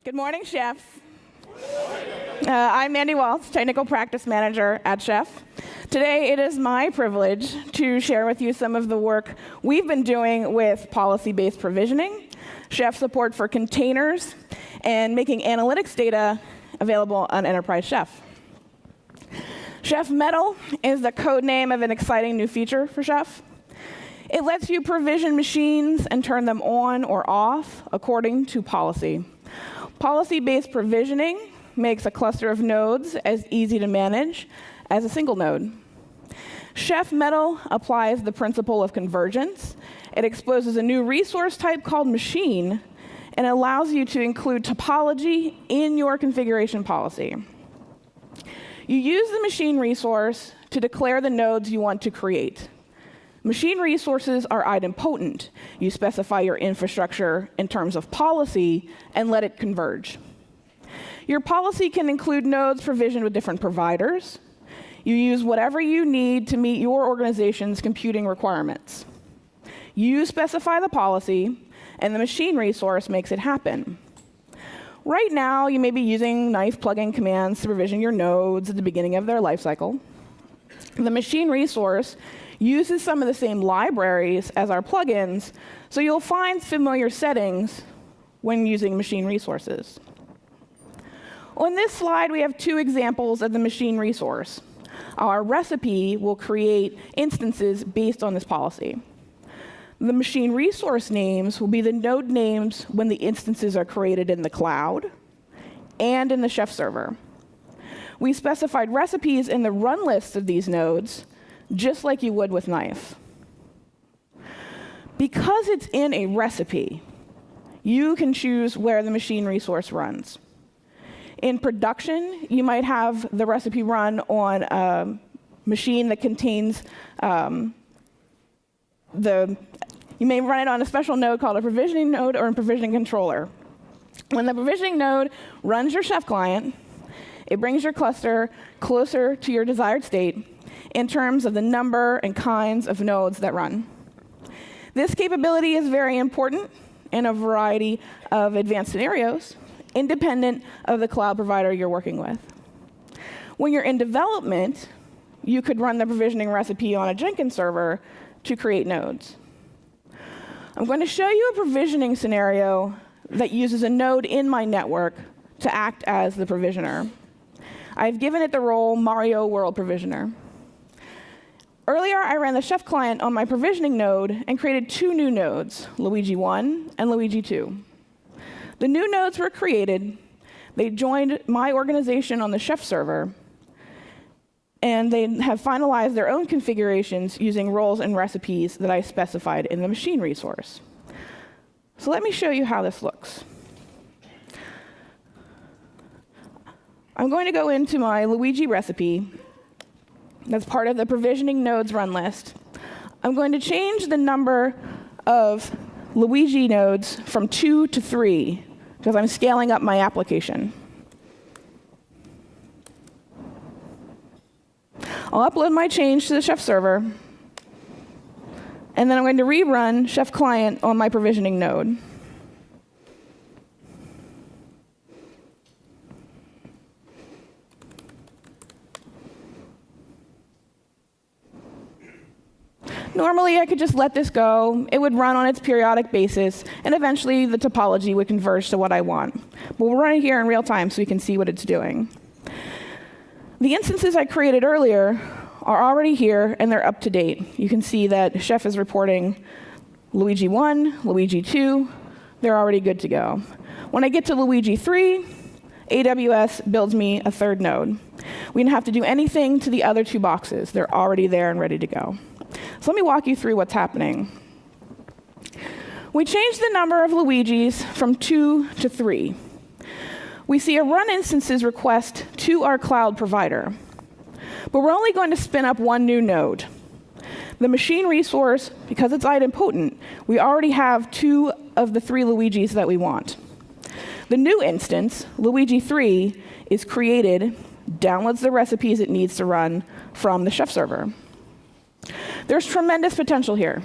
Good morning, chefs. I'm Mandi Walls, Technical Practice Manager at Chef. Today, it is my privilege to share with you some of the work we've been doing with policy-based provisioning, Chef support for containers, and making analytics data available on Enterprise Chef. Chef Metal is the code name of an exciting new feature for Chef. It lets you provision machines and turn them on or off according to policy. Policy-based provisioning makes a cluster of nodes as easy to manage as a single node. Chef Metal applies the principle of convergence. It exposes a new resource type called machine and allows you to include topology in your configuration policy. You use the machine resource to declare the nodes you want to create. Machine resources are idempotent. You specify your infrastructure in terms of policy and let it converge. Your policy can include nodes provisioned with different providers. You use whatever you need to meet your organization's computing requirements. You specify the policy, and the machine resource makes it happen. Right now, you may be using nice plugin commands to provision your nodes at the beginning of their lifecycle. The machine resource uses some of the same libraries as our plugins, so you'll find familiar settings when using machine resources. On this slide, we have two examples of the machine resource. Our recipe will create instances based on this policy. The machine resource names will be the node names when the instances are created in the cloud and in the Chef server. We specified recipes in the run lists of these nodes, just like you would with Knife. Because it's in a recipe, you can choose where the machine resource runs. In production, you might have the recipe run on a machine that contains you may run it on a special node called a provisioning node or a provisioning controller. When the provisioning node runs your Chef client, it brings your cluster closer to your desired state in terms of the number and kinds of nodes that run. This capability is very important in a variety of advanced scenarios, independent of the cloud provider you're working with. When you're in development, you could run the provisioning recipe on a Jenkins server to create nodes. I'm going to show you a provisioning scenario that uses a node in my network to act as the provisioner. I've given it the role Mario World Provisioner. Earlier, I ran the Chef client on my provisioning node and created two new nodes, Luigi 1 and Luigi 2. The new nodes were created, they joined my organization on the Chef server, and they have finalized their own configurations using roles and recipes that I specified in the machine resource. So let me show you how this looks. I'm going to go into my Luigi recipe that's part of the provisioning nodes run list. I'm going to change the number of Luigi nodes from 2 to 3 because I'm scaling up my application. I'll upload my change to the Chef server, and then I'm going to rerun Chef client on my provisioning node. Normally, I could just let this go. It would run on its periodic basis, and eventually the topology would converge to what I want. But we'll run it here in real time so we can see what it's doing. The instances I created earlier are already here, and they're up to date. You can see that Chef is reporting Luigi 1, Luigi 2. They're already good to go. When I get to Luigi 3, AWS builds me a third node. We didn't have to do anything to the other two boxes. They're already there and ready to go. So let me walk you through what's happening. We changed the number of Luigis from 2 to 3. We see a run instances request to our cloud provider. But we're only going to spin up one new node. The machine resource, because it's idempotent, we already have 2 of the 3 Luigis that we want. The new instance, Luigi 3, is created, downloads the recipes it needs to run from the Chef server. There's tremendous potential here.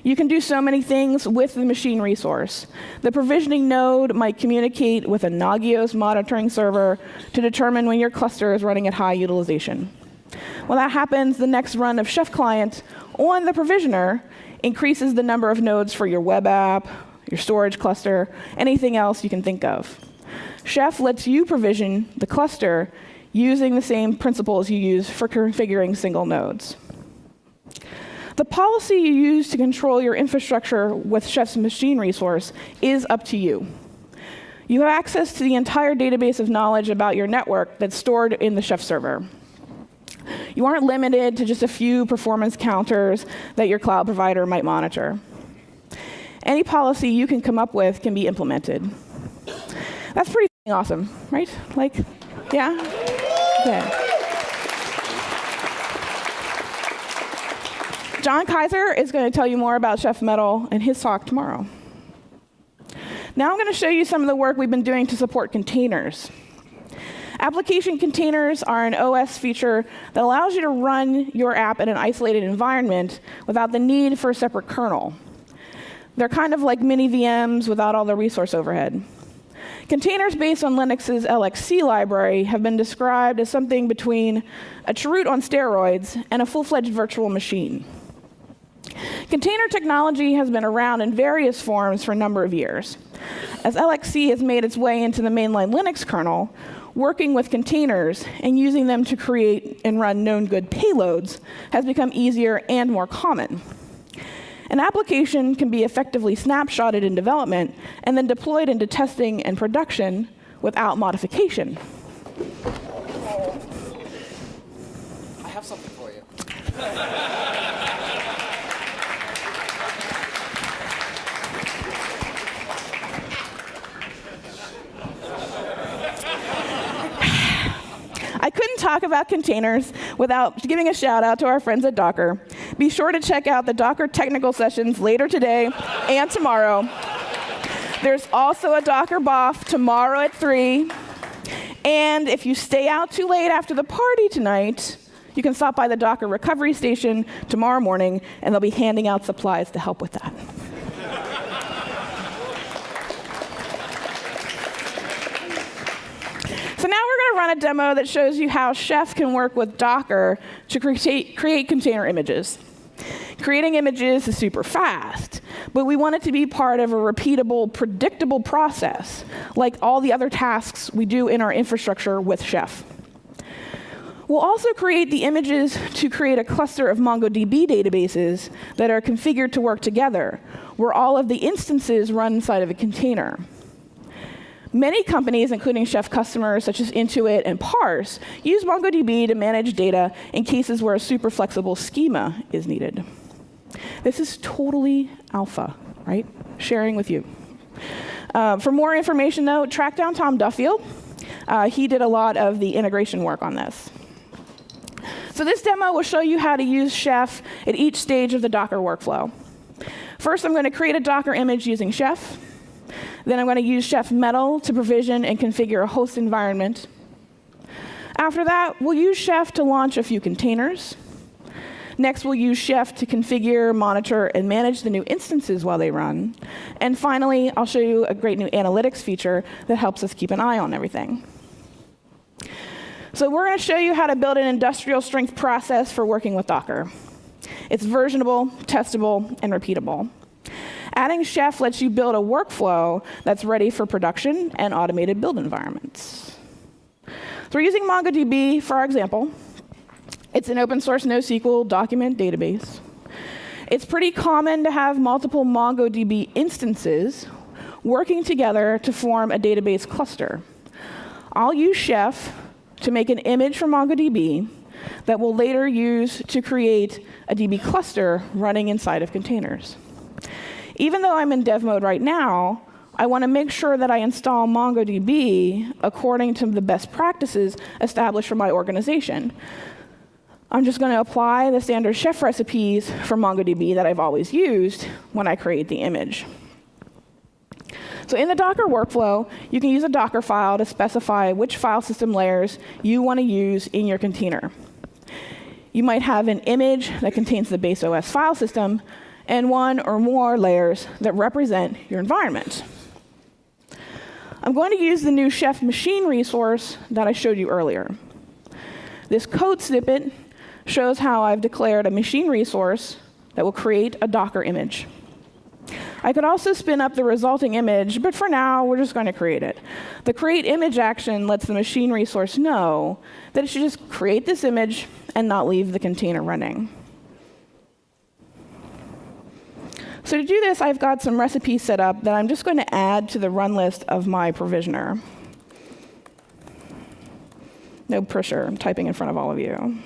You can do so many things with the machine resource. The provisioning node might communicate with a Nagios monitoring server to determine when your cluster is running at high utilization. When that happens, the next run of Chef client on the provisioner increases the number of nodes for your web app, your storage cluster, anything else you can think of. Chef lets you provision the cluster using the same principles you use for configuring single nodes. The policy you use to control your infrastructure with Chef's machine resource is up to you. You have access to the entire database of knowledge about your network that's stored in the Chef server. You aren't limited to just a few performance counters that your cloud provider might monitor. Any policy you can come up with can be implemented. That's pretty awesome, right? Like, yeah? Yeah. John Kaiser is going to tell you more about Chef Metal in his talk tomorrow. Now I'm going to show you some of the work we've been doing to support containers. Application containers are an OS feature that allows you to run your app in an isolated environment without the need for a separate kernel. They're kind of like mini VMs without all the resource overhead. Containers based on Linux's LXC library have been described as something between a cheroot on steroids and a full-fledged virtual machine. Container technology has been around in various forms for a number of years. As LXC has made its way into the mainline Linux kernel, working with containers and using them to create and run known good payloads has become easier and more common. An application can be effectively snapshotted in development and then deployed into testing and production without modification. I have something for you. I couldn't talk about containers without giving a shout out to our friends at Docker. Be sure to check out the Docker technical sessions later today and tomorrow. There's also a Docker BOF tomorrow at 3. And if you stay out too late after the party tonight, you can stop by the Docker recovery station tomorrow morning, and they'll be handing out supplies to help with that. So now we're going to run a demo that shows you how Chef can work with Docker to create container images. Creating images is super fast, but we want it to be part of a repeatable, predictable process, like all the other tasks we do in our infrastructure with Chef. We'll also create the images to create a cluster of MongoDB databases that are configured to work together, where all of the instances run inside of a container. Many companies, including Chef customers such as Intuit and Parse, use MongoDB to manage data in cases where a super flexible schema is needed. This is totally alpha, right? Sharing with you. For more information, though, track down Tom Duffield. He did a lot of the integration work on this. So this demo will show you how to use Chef at each stage of the Docker workflow. First, I'm going to create a Docker image using Chef. Then I'm going to use Chef Metal to provision and configure a host environment. After that, we'll use Chef to launch a few containers. Next, we'll use Chef to configure, monitor, and manage the new instances while they run. And finally, I'll show you a great new analytics feature that helps us keep an eye on everything. So we're going to show you how to build an industrial strength process for working with Docker. It's versionable, testable, and repeatable. Adding Chef lets you build a workflow that's ready for production and automated build environments. So we're using MongoDB for our example. It's an open source NoSQL document database. It's pretty common to have multiple MongoDB instances working together to form a database cluster. I'll use Chef to make an image from MongoDB that we'll later use to create a DB cluster running inside of containers. Even though I'm in dev mode right now, I want to make sure that I install MongoDB according to the best practices established for my organization. I'm just going to apply the standard Chef recipes for MongoDB that I've always used when I create the image. So in the Docker workflow, you can use a Docker file to specify which file system layers you want to use in your container. You might have an image that contains the base OS file system, and one or more layers that represent your environment. I'm going to use the new Chef machine resource that I showed you earlier. This code snippet shows how I've declared a machine resource that will create a Docker image. I could also spin up the resulting image, but for now, we're just going to create it. The create image action lets the machine resource know that it should just create this image and not leave the container running. So to do this, I've got some recipes set up that I'm just going to add to the run list of my provisioner. No pressure, I'm typing in front of all of you.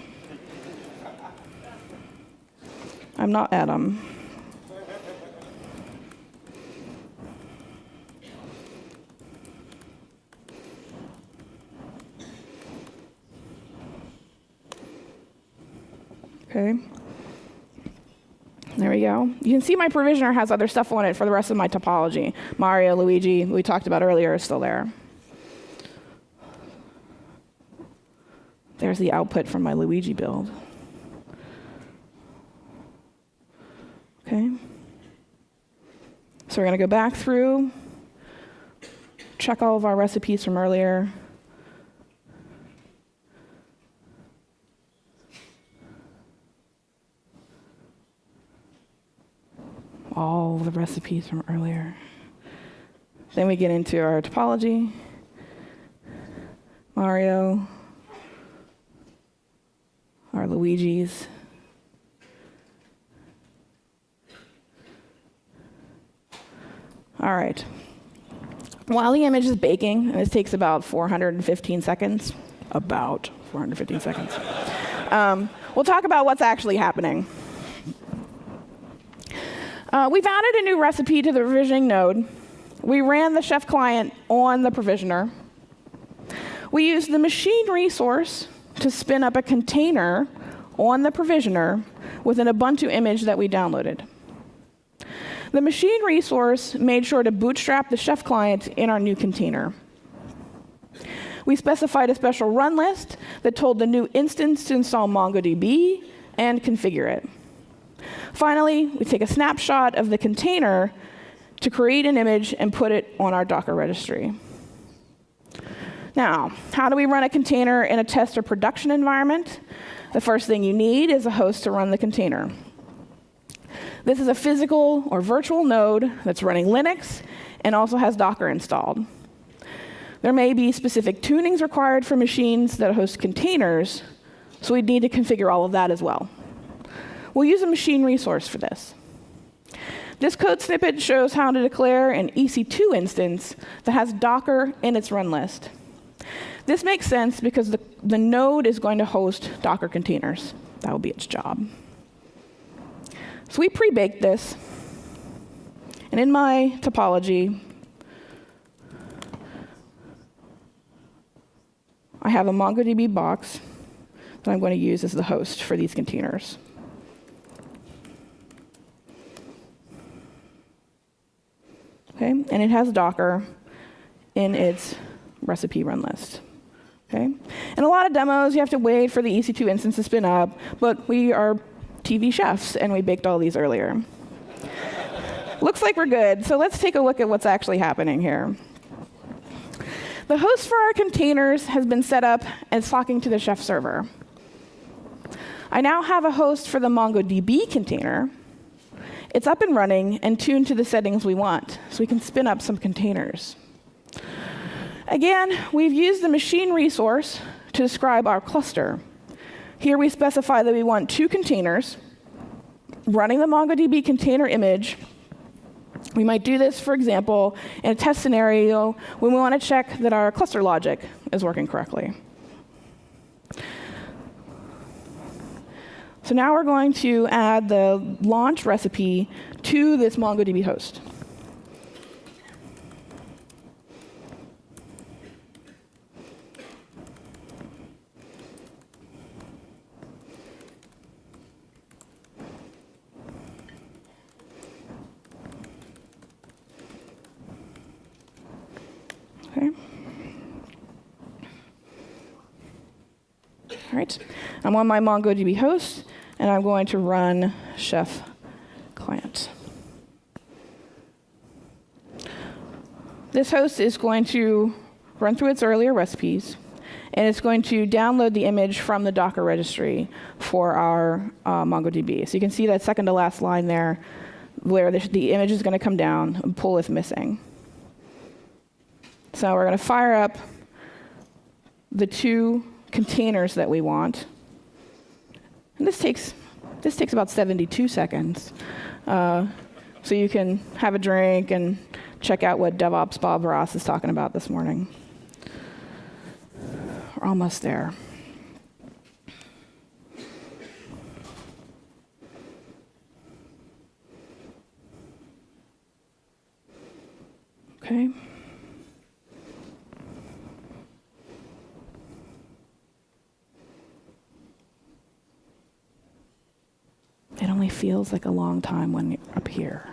I'm not Adam. Okay. There we go. You can see my provisioner has other stuff on it for the rest of my topology. Mario, Luigi, we talked about earlier, is still there. There's the output from my Luigi build. Okay. So we're going to go back through, check all of our recipes from earlier. All the recipes from earlier. Then we get into our topology. Mario, our Luigis. All right. While the image is baking, and this takes about 415 seconds, we'll talk about what's actually happening. We've added a new recipe to the provisioning node. We ran the Chef client on the provisioner. We used the machine resource to spin up a container on the provisioner with an Ubuntu image that we downloaded. The machine resource made sure to bootstrap the Chef client in our new container. We specified a special run list that told the new instance to install MongoDB and configure it. Finally, we take a snapshot of the container to create an image and put it on our Docker registry. Now, how do we run a container in a test or production environment? The first thing you need is a host to run the container. This is a physical or virtual node that's running Linux and also has Docker installed. There may be specific tunings required for machines that host containers, so we'd need to configure all of that as well. We'll use a machine resource for this. This code snippet shows how to declare an EC2 instance that has Docker in its run list. This makes sense because the node is going to host Docker containers. That will be its job. So we pre-baked this. And in my topology, I have a MongoDB box that I'm going to use as the host for these containers. Okay, and it has Docker in its recipe run list. Okay, in a lot of demos, you have to wait for the EC2 instance to spin up, but we are TV chefs, and we baked all these earlier. Looks like we're good, so let's take a look at what's actually happening here. The host for our containers has been set up and it's talking to the Chef server. I now have a host for the MongoDB container. It's up and running and tuned to the settings we want, so we can spin up some containers. Again, we've used the machine resource to describe our cluster. Here we specify that we want 2 containers running the MongoDB container image. We might do this, for example, in a test scenario when we want to check that our cluster logic is working correctly. So now we're going to add the launch recipe to this MongoDB host. Okay. All right. I'm on my MongoDB host, and I'm going to run Chef client. this host is going to run through its earlier recipes, and it's going to download the image from the Docker registry for our MongoDB. So you can see that second to last line there, where the image is going to come down and pull is missing. So we're going to fire up the 2 containers that we want. And this takes about 72 seconds. So you can have a drink and check out what DevOps Bob Ross is talking about this morning. We're almost there. Okay. It only feels like a long time when you're up here.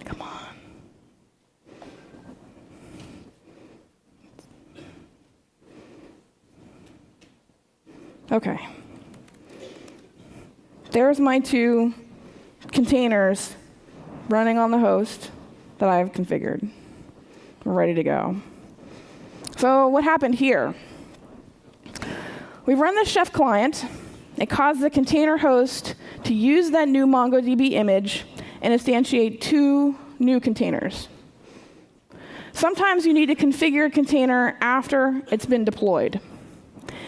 Come on. Okay. There's my 2 containers running on the host that I've configured. We're ready to go. So what happened here? We run the Chef client. It caused the container host to use that new MongoDB image and instantiate 2 new containers. Sometimes you need to configure a container after it's been deployed.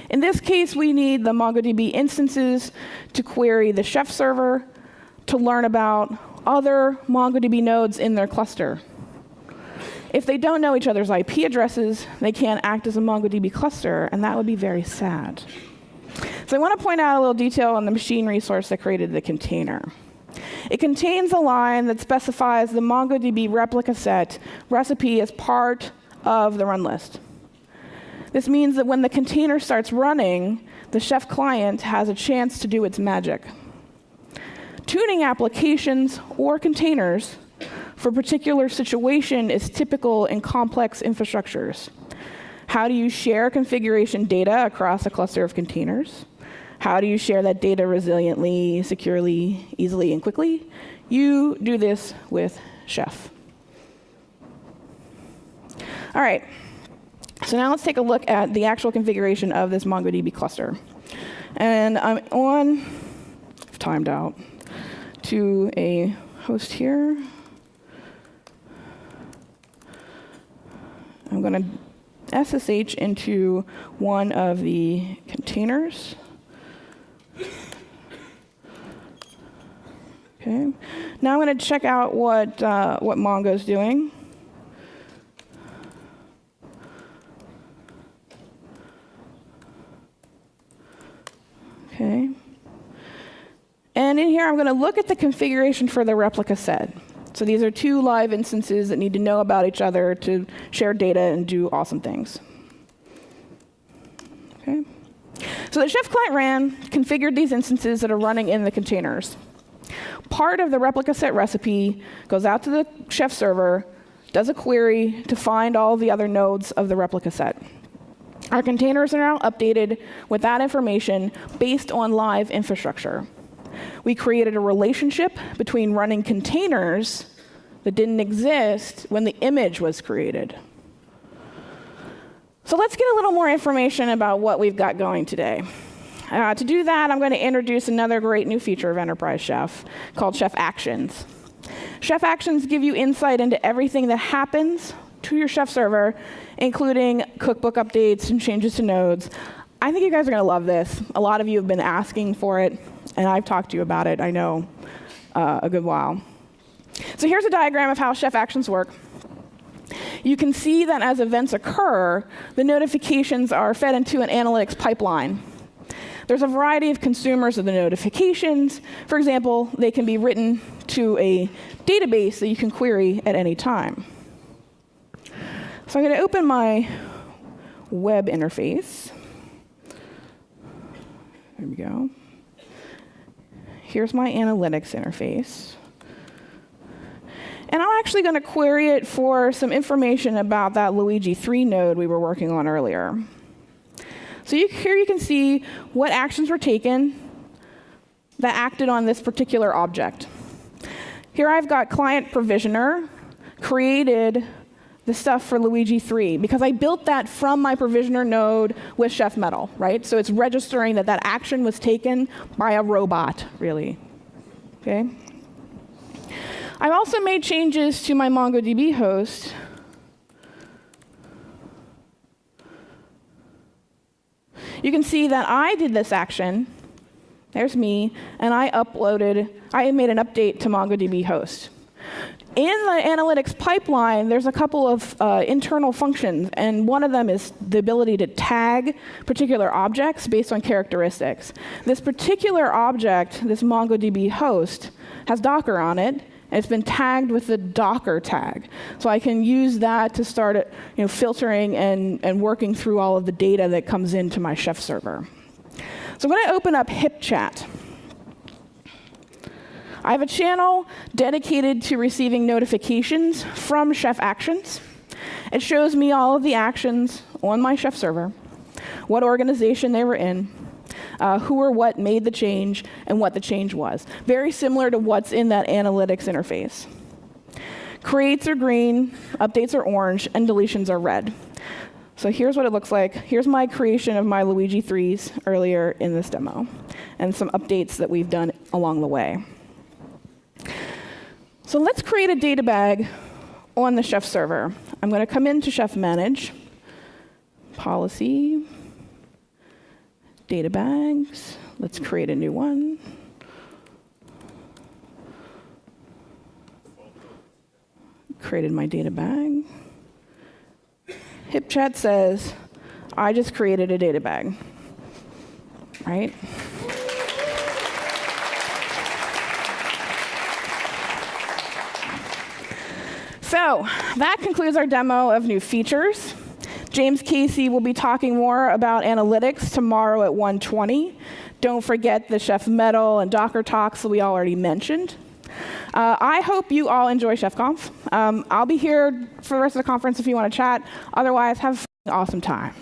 In this case, we need the MongoDB instances to query the Chef server to learn about other MongoDB nodes in their cluster. If they don't know each other's IP addresses, they can't act as a MongoDB cluster, and that would be very sad. So I want to point out a little detail on the machine resource that created the container. It contains a line that specifies the MongoDB replica set recipe as part of the run list. This means that when the container starts running, the Chef client has a chance to do its magic. Tuning applications or containers for a particular situation is typical in complex infrastructures. How do you share configuration data across a cluster of containers? How do you share that data resiliently, securely, easily, and quickly? You do this with Chef. All right. So now let's take a look at the actual configuration of this MongoDB cluster. And I'm timed out, to a host here. I'm going to SSH into one of the containers. Okay. Now I'm going to check out what Mongo's doing. Okay. And in here, I'm going to look at the configuration for the replica set. So these are 2 live instances that need to know about each other to share data and do awesome things. Okay. So the Chef client ran, configured these instances that are running in the containers. Part of the replica set recipe goes out to the Chef server, does a query to find all the other nodes of the replica set. Our containers are now updated with that information based on live infrastructure. We created a relationship between running containers that didn't exist when the image was created. So let's get a little more information about what we've got going today. To do that, I'm going to introduce another great new feature of Enterprise Chef called Chef Actions. Chef Actions give you insight into everything that happens to your Chef server, including cookbook updates and changes to nodes. I think you guys are going to love this. A lot of you have been asking for it, and I've talked to you about it, I know, a good while. So here's a diagram of how Chef Actions work. You can see that as events occur, the notifications are fed into an analytics pipeline. There's a variety of consumers of the notifications. For example, they can be written to a database that you can query at any time. So I'm going to open my web interface. There we go. Here's my analytics interface. And I'm actually going to query it for some information about that Luigi 3 node we were working on earlier. So here you can see what actions were taken, that acted on this particular object. Here I've got client provisioner created the stuff for Luigi 3 because I built that from my provisioner node with Chef Metal, right? So it's registering that that action was taken by a robot, really. Okay? I've also made changes to my MongoDB host. You can see that I did this action. There's me, and I made an update to MongoDB host. In the analytics pipeline, there's a couple of internal functions, and one of them is the ability to tag particular objects based on characteristics. This particular object, this MongoDB host, has Docker on it, and it's been tagged with the Docker tag. So I can use that to start filtering and working through all of the data that comes into my Chef server. So I'm going to open up HipChat. I have a channel dedicated to receiving notifications from Chef actions. It shows me all of the actions on my Chef server, what organization they were in, who or what made the change, and what the change was. Very similar to what's in that analytics interface. Creates are green, updates are orange, and deletions are red. So here's what it looks like. Here's my creation of my Luigi 3s earlier in this demo, and some updates that we've done along the way. So let's create a data bag on the Chef server. I'm going to come into Chef Manage, Policy, Data Bags. Let's create a new one. Created my data bag. HipChat says, I just created a data bag, right? So that concludes our demo of new features. James Casey will be talking more about analytics tomorrow at 1:20. Don't forget the Chef Metal and Docker talks that we already mentioned. I hope you all enjoy ChefConf. I'll be here for the rest of the conference if you want to chat. Otherwise, have an awesome time.